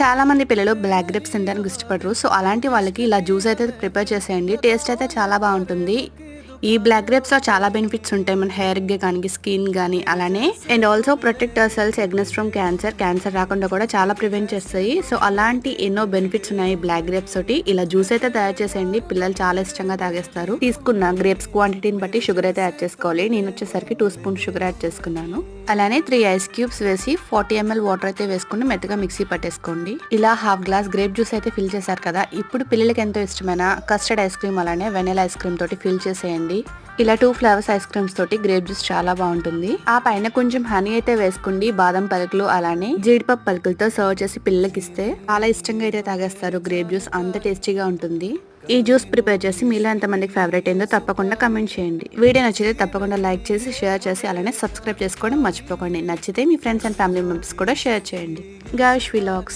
చాలా మంది పిల్లలు బ్లాక్ గ్రేప్స్ తినడానికి ఇష్టపడరు. సో అలాంటి వాళ్ళకి ఇలా జ్యూస్ అయితే ప్రిపేర్ చేసేయండి. టేస్ట్ అయితే చాలా బాగుంటుంది. ఈ బ్లాక్ గ్రేప్స్ లో చాలా బెనిఫిట్స్ ఉంటాయి. మన హెయిర్ కి కానీ స్కిన్ కానీ అలానే and also protect our cells against from cancer రాకుండా కూడా చాలా ప్రివెంట్ చేస్తాయి. సో అలాంటి ఎన్నో బెనిఫిట్స్ ఉన్నాయి బ్లాక్ గ్రేప్స్ తోటి. ఇలా జ్యూస్ అయితే తయారు చేసేయండి. పిల్లలు చాలా ఇష్టంగా తాగేస్తారు. తీసుకున్న గ్రేప్స్ క్వాంటిటీని బట్టి షుగర్ అయితే యాడ్ చేసుకోవాలి. నేను వచ్చేసరికి 2 స్పూన్స్ షుగర్ యాడ్ చేసుకున్నాను. అలానే 3 ఐస్ క్యూబ్స్ వేసి 40 ml వాటర్ అయితే వేసుకుని మెత్తగా మిక్సీ పట్టేసుకోండి. ఇలా హాఫ్ గ్లాస్ గ్రేప్ జ్యూస్ అయితే ఫిల్ చేశారు కదా. ఇప్పుడు పిల్లలకి ఎంతో ఇష్టమైన కస్టర్డ్ ఐస్ క్రీమ్ అలానే వెనిలా ఐస్ క్రీమ్ తోటి ఫిల్ చేసేయండి. ఇలా 2 ఫ్లేవర్స్ ఐస్ క్రీమ్స్ తోటి గ్రేప్ జ్యూస్ చాలా బాగుంటుంది. ఆ పైన కొంచెం హనీ అయితే వేసుకోండి. బాదం పలుకులు అలానే జీడిపప్పు పలుకులతో సర్వ్ చేసి పిల్లలకి ఇస్తే చాలా ఇష్టంగా అయితే తాగేస్తారు. గ్రేప్ జ్యూస్ అంత టేస్టీగా ఉంటుంది. ఈ జ్యూస్ ప్రిపేర్ చేసి మీలో ఎంతమందికి ఫేవరెట్ అయిందో తప్పకుండా కమెంట్ చేయండి. వీడియో నచ్చితే తప్పకుండా లైక్ చేసి షేర్ చేసి అలానే సబ్స్క్రైబ్ చేసుకోవడం మర్చిపోకండి. నచ్చితే మీ ఫ్రెండ్స్ అండ్ ఫ్యామిలీ మెంబర్స్ కూడా షేర్ చేయండి. Gosh vlogs.